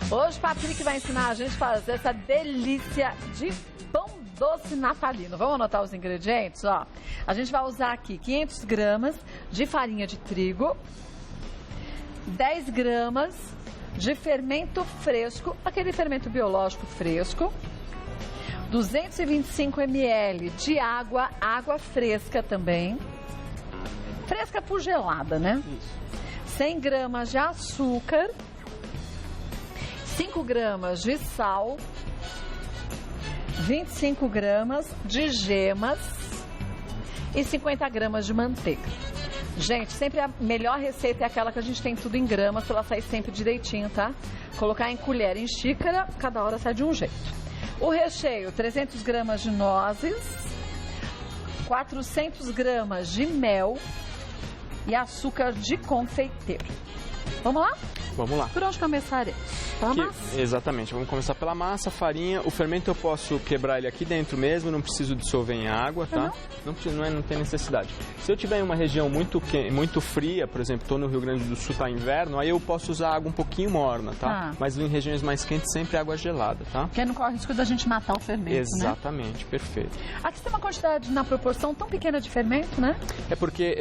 Hoje, Patrick vai ensinar a gente a fazer essa delícia de pão doce natalino. Vamos anotar os ingredientes? Ó, a gente vai usar aqui 500 gramas de farinha de trigo, 10 gramas de fermento fresco, aquele fermento biológico fresco, 225 ml de água fresca também, fresca por gelada, né? Isso. 100 gramas de açúcar, 5 gramas de sal, 25 gramas de gemas e 50 gramas de manteiga. Gente, sempre a melhor receita é aquela que a gente tem tudo em gramas, para ela sair sempre direitinho, tá? Colocar em colher, em xícara, cada hora sai de um jeito. O recheio, 300 gramas de nozes, 400 gramas de mel e açúcar de confeiteiro. Vamos lá? Vamos lá. Por onde começaremos? Pela massa? Exatamente, vamos começar pela massa, farinha. O fermento eu posso quebrar ele aqui dentro mesmo, não preciso dissolver em água, tá? Não tem necessidade. Se eu tiver em uma região muito fria, por exemplo, estou no Rio Grande do Sul, tá inverno, aí eu posso usar água um pouquinho morna, tá? Mas em regiões mais quentes, sempre água gelada, tá? Porque não corre o risco da gente matar o fermento, Exatamente, né? Perfeito. Aqui tem uma quantidade, na proporção tão pequena de fermento, né? É porque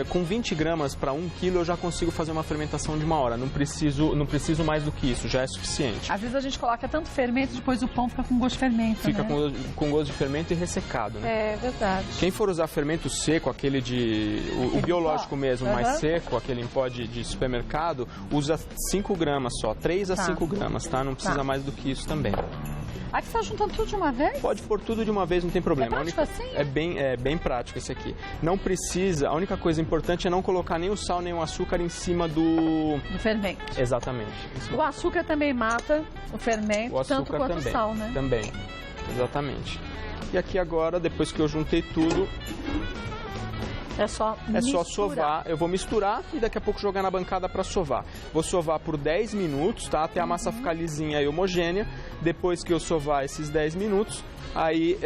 com 20 gramas para 1 quilo eu já consigo fazer uma fermentação de 1 hora. Não preciso mais do que isso, já é suficiente. Às vezes a gente coloca tanto fermento, depois o pão fica com gosto de fermento, Fica né? com gosto de fermento e ressecado, né? É verdade. Quem for usar fermento seco, aquele o biológico mesmo, mais seco, aquele em pó de supermercado, usa 5 gramas só, 3 a 5 gramas, tá? Não precisa mais do que isso também. Aqui você está juntando tudo de uma vez? Pode pôr tudo de uma vez, não tem problema. É prático assim? É bem prático esse aqui. Não precisa, a única coisa importante é não colocar nem o sal nem o açúcar em cima do fermento. Exatamente. O açúcar também mata o fermento, tanto quanto o sal, né? Também, exatamente. E aqui agora, depois que eu juntei tudo, é só sovar. Eu vou misturar e daqui a pouco jogar na bancada para sovar. Vou sovar por 10 minutos, tá? Até a massa ficar lisinha e homogênea. Depois que eu sovar esses 10 minutos, aí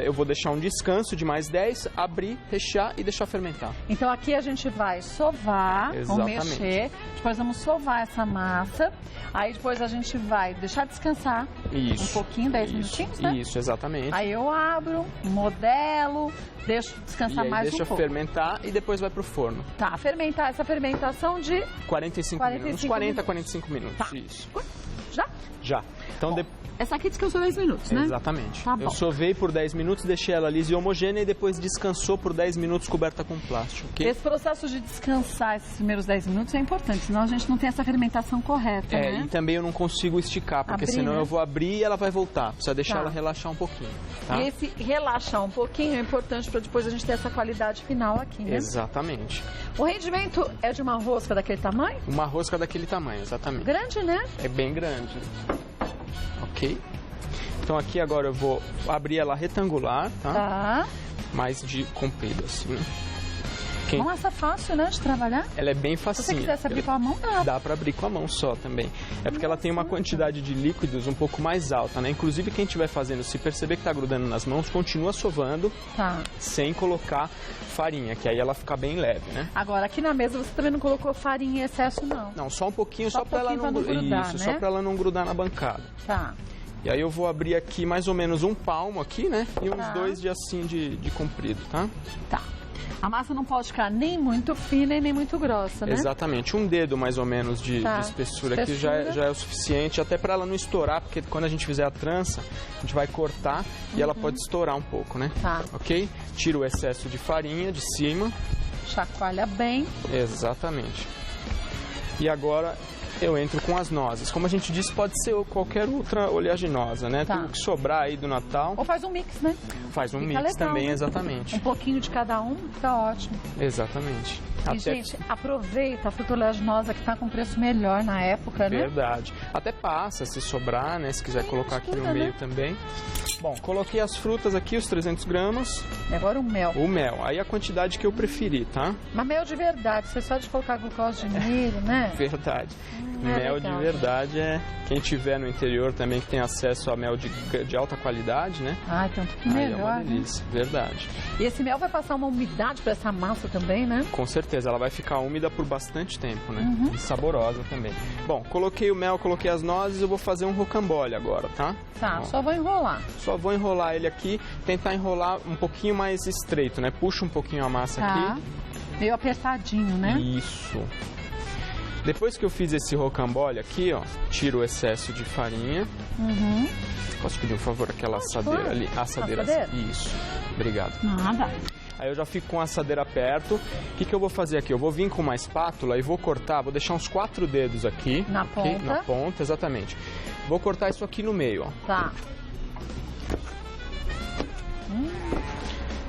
eu vou deixar um descanso de mais 10, abrir, rechear e deixar fermentar. Então aqui a gente vai sovar, vamos mexer, depois vamos sovar essa massa, aí depois a gente vai deixar descansar um pouquinho, 10 minutinhos, né? Isso, exatamente. Aí eu abro, modelo, deixo descansar mais um pouco. Deixa fermentar e depois vai pro forno. Tá, fermentar, essa fermentação de 45 minutos, uns 40 a 45 minutos, tá. Isso. Já? Já. Então, essa aqui descansou 10 minutos, né? Exatamente. Tá bom. Eu sovei por 10 minutos, deixei ela lisa e homogênea e depois descansou por 10 minutos coberta com plástico, ok? Esse processo de descansar esses primeiros 10 minutos é importante, senão a gente não tem essa fermentação correta, né? E também eu não consigo esticar, porque senão eu vou abrir e ela vai voltar. Precisa deixar ela relaxar um pouquinho, tá? E esse relaxar um pouquinho é importante para depois a gente ter essa qualidade final aqui, né? Exatamente. O rendimento é de uma rosca daquele tamanho? Uma rosca daquele tamanho, exatamente. Grande, né? É bem grande. Ok. Então aqui agora eu vou abrir ela retangular, tá? Tá. Mais de comprido, assim. Nossa, fácil, né, de trabalhar? Ela é bem facinha. Se você quisesse abrir com a mão, dá. Dá pra abrir com a mão só também. É porque ela tem uma quantidade de líquidos um pouco mais alta, né? Inclusive quem estiver fazendo, se perceber que tá grudando nas mãos, continua sovando sem colocar farinha, que aí ela fica bem leve, né? Agora, aqui na mesa você também não colocou farinha em excesso, não? Não, só um pouquinho, só pra ela não grudar, né? Só pra ela não grudar na bancada. Tá. E aí eu vou abrir aqui mais ou menos um palmo aqui, né? E uns 2 de assim de comprido, tá? Tá. A massa não pode ficar nem muito fina e nem muito grossa, né? Exatamente. Um dedo mais ou menos de espessura aqui já é o suficiente, até para ela não estourar, porque quando a gente fizer a trança, a gente vai cortar e ela pode estourar um pouco, né? Tá. Ok? Tira o excesso de farinha de cima. Chacoalha bem. Exatamente. E agora eu entro com as nozes. Como a gente disse, pode ser qualquer outra oleaginosa, né? Tudo que sobrar aí do Natal. Ou faz um mix, né? Faz um mix legal, também, né? exatamente. Um pouquinho de cada um, fica ótimo. Exatamente. E, gente, aproveita a fruta oleaginosa que está com preço melhor na época, né? Verdade. Até passa, se sobrar, né? Se quiser colocar aqui no meio também. Bom, coloquei as frutas aqui, os 300 gramas. E agora o mel. O mel. Aí a quantidade que eu preferi, tá? Mas mel de verdade, você só de colocar glucose de milho, né? Verdade. Mel de verdade é quem tiver no interior também que tem acesso a mel de alta qualidade, né? Ah, então que melhor. É uma delícia, verdade. E esse mel vai passar uma umidade para essa massa também, né? Com certeza. certeza, ela vai ficar úmida por bastante tempo, né? E saborosa também. Bom, coloquei o mel, coloquei as nozes, eu vou fazer um rocambole agora, tá? Tá, Ó, só vou enrolar. só vou enrolar ele aqui, tentar enrolar um pouquinho mais estreito, né? Puxa um pouquinho a massa Tá. aqui. Meio apertadinho, né? Isso. Depois que eu fiz esse rocambole aqui, ó, tiro o excesso de farinha. Posso pedir um favor, aquela assadeira ali? Assadeira. Isso. Obrigado. Nada. Aí eu já fico com a assadeira perto. O que eu vou fazer aqui? Eu vou vir com uma espátula e vou cortar, vou deixar uns 4 dedos aqui. Na aqui, ponta. Na ponta, exatamente. Vou cortar isso aqui no meio, ó. Tá.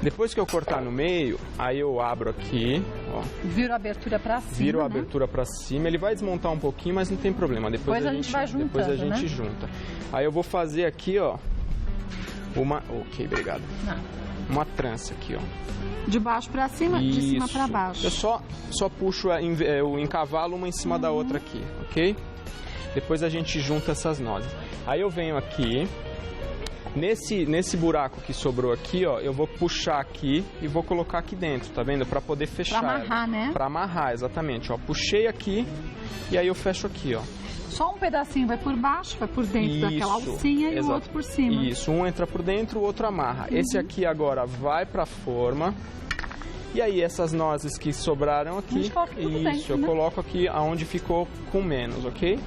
Depois que eu cortar no meio, aí eu abro aqui, ó. Viro a abertura pra cima, Viro a né? abertura pra cima. Ele vai desmontar um pouquinho, mas não tem problema. Depois a gente vai juntando, depois a gente né? junta. Aí eu vou fazer aqui, ó, uma... Ok, obrigado. Não. Uma trança aqui, ó. De baixo pra cima, de cima Isso. pra baixo. Eu só puxo, eu encavalo uma em cima da outra aqui, ok? Depois a gente junta essas nozes. Aí eu venho aqui, nesse buraco que sobrou aqui, ó, eu vou puxar aqui e vou colocar aqui dentro, tá vendo? Pra poder fechar. Pra amarrar, né? Pra amarrar, exatamente, ó. Puxei aqui e aí eu fecho aqui, ó. Só um pedacinho vai por baixo, vai por dentro daquela alcinha e o outro por cima. Isso, um entra por dentro, o outro amarra. Esse aqui agora vai pra forma. E aí essas nozes que sobraram aqui, A gente coloca tudo isso, dentro, eu né? coloco aqui aonde ficou com menos, ok?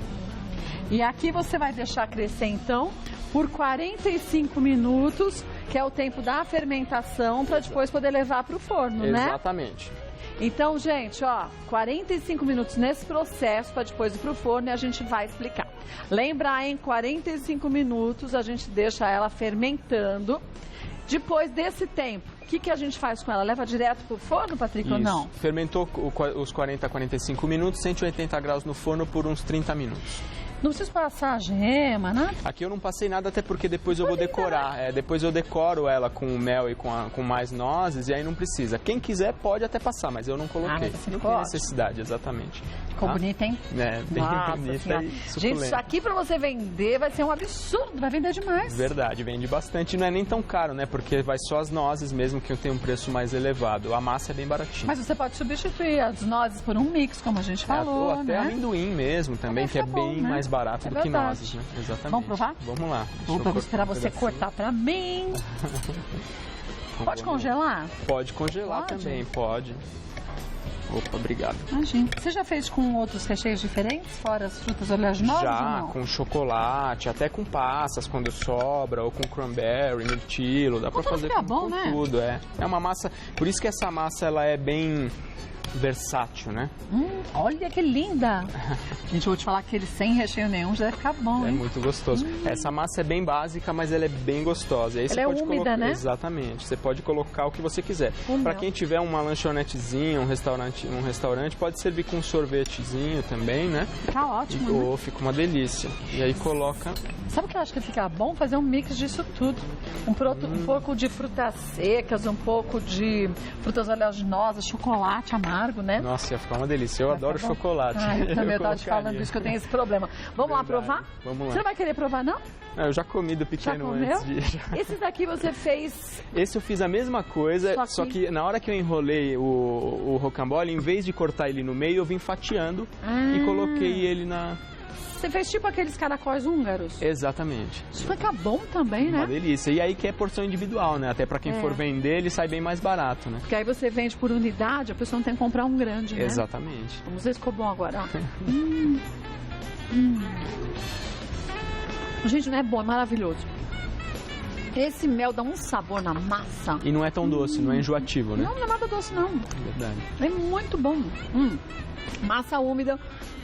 E aqui você vai deixar crescer, então, por 45 minutos, que é o tempo da fermentação, para depois poder levar para o forno, né? Exatamente. Então, gente, ó, 45 minutos nesse processo para depois ir pro forno e a gente vai explicar. Lembrar, em 45 minutos a gente deixa ela fermentando. Depois desse tempo, o que a gente faz com ela? Leva direto pro forno, Patrick, ou não? Fermentou os 40 a 45 minutos, 180 graus no forno por uns 30 minutos. Não precisa passar a gema, né? Aqui eu não passei nada, até porque depois eu vou decorar. Depois eu decoro ela com mel e com mais nozes, e aí não precisa. Quem quiser pode até passar, mas eu não coloquei. mas Não ficou tem ótimo. necessidade, exatamente. Ficou Tá? bonita, hein? É, bem Nossa bonita Senhora. e Gente, suculenta. isso aqui pra você vender vai ser um absurdo, vai vender demais. Verdade, vende bastante. Não é nem tão caro, né? Porque vai só as nozes mesmo, que tem um preço mais elevado. A massa é bem baratinha. Mas você pode substituir as nozes por um mix, como a gente falou, Ou até né? amendoim mesmo também, que é fica bom, bem né? mais barato É do que verdade. nozes, né? Exatamente. Vamos provar? Vamos lá. Deixa eu Vou esperar cortar um você pedacinho. cortar pra mim. Pode congelar? Pode congelar Pode? também, pode. Opa, obrigado. Imagina. Você já fez com outros recheios diferentes, fora as frutas oleaginosas ou Já, não? com chocolate, até com passas quando sobra, ou com cranberry, mirtilo, dá pra Tudo fazer fica com, bom, com né? tudo, é. É uma massa, por isso que essa massa ela é bem versátil, né? Olha que linda! Gente, eu vou te falar que ele sem recheio nenhum já deve ficar bom, É hein? muito gostoso. Essa massa é bem básica, mas ela é bem gostosa. Aí você Ela é pode úmida, colocar... né? Exatamente. Você pode colocar o que você quiser. O Para mel. quem tiver uma lanchonetezinha, um restaurante, pode servir com um sorvetezinho também, né? Fica ótimo, né? Ou fica uma delícia. E aí coloca... Sabe o que eu acho que fica bom? Fazer um mix disso tudo. Um pouco de frutas secas, um pouco de frutas oleaginosas, chocolate amargo, né? Nossa, ia ficar uma delícia. Eu Vai adoro ficar bom. chocolate. Ah, eu também tava te colocaria. falando isso, que eu tenho esse problema. Vamos lá Verdade. provar? Vamos lá. Você não vai querer provar, não? Ah, eu já comi do Já pequeno comeu? antes de... Esses daqui você fez... Esse eu fiz a mesma coisa, Só que- só que na hora que eu enrolei o rocambole, em vez de cortar ele no meio, eu vim fatiando e coloquei ele na... Você fez tipo aqueles caracóis húngaros. Exatamente. Isso fica bom também, Uma né? delícia. E aí que é porção individual, né? Até pra quem for vender, ele sai bem mais barato, né? Porque aí você vende por unidade, a pessoa não tem que comprar um grande, né? Exatamente. Vamos ver se ficou bom agora, ó. Gente, não é bom, é maravilhoso. Esse mel dá um sabor na massa. E não é tão doce, não é enjoativo, né? Não, não é nada doce, não. Verdade. É muito bom. Massa úmida,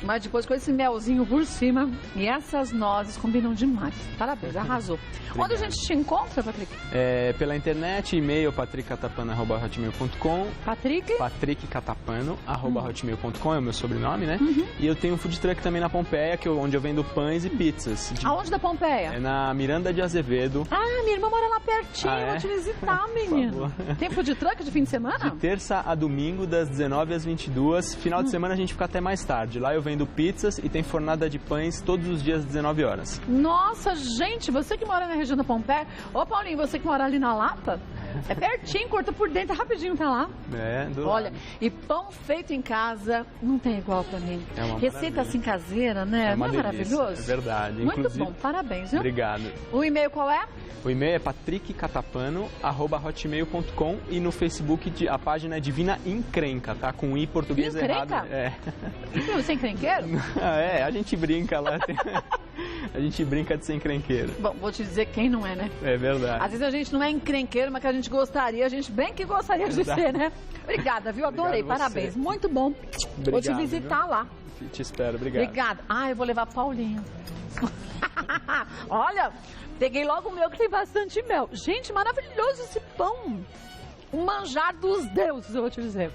mas depois com esse melzinho por cima. E essas nozes combinam demais. Parabéns, arrasou. Onde a gente te encontra, Patrick? É, pela internet, e-mail patrickcatapano@hotmail.com, Patrick? patrickcatapano@hotmail.com é o meu sobrenome, né? E eu tenho um food truck também na Pompeia, onde eu vendo pães e pizzas. Aonde da Pompeia? É na Miranda de Azevedo. Ah, minha irmã mora lá pertinho, Ah, é? vou te visitar, menino. favor. Tem food truck de fim de semana? De terça a domingo, das 19 às 22. Final de semana a gente fica até mais tarde. Lá eu vendo pizzas e tem fornada de pães todos os dias às 19 horas. Nossa, gente, você que mora na região da Pompeia. Ô, Paulinho, você que mora ali na Lapa, É pertinho, corta por dentro, rapidinho tá lá. É, do Olha, lado. e pão feito em casa não tem igual pra mim. É uma Receita maravilha. assim caseira, né? É uma Não é delícia, maravilhoso? é verdade. Muito Inclusive, bom, parabéns, viu? Obrigado. O e-mail qual é? O e-mail é patrickcatapano@hotmail.com e no Facebook a página é Divina Encrenca, tá? Com I português Encrenca? errado. É. Então, você é encrenqueiro? É, a gente brinca lá. A gente brinca de ser encrenqueiro. Bom, vou te dizer quem não é, né? É verdade. Às vezes a gente não é encrenqueiro, mas que a gente gostaria, a gente bem que gostaria de ser, né? Obrigada, viu? Adorei, Obrigado você. parabéns. Muito bom. Vou te Obrigado, visitar viu? lá. Te espero, obrigado. Obrigada. Ah, eu vou levar Paulinho. Olha, peguei logo o meu que tem bastante mel. Gente, maravilhoso esse pão. Um manjar dos deuses, eu vou te dizer.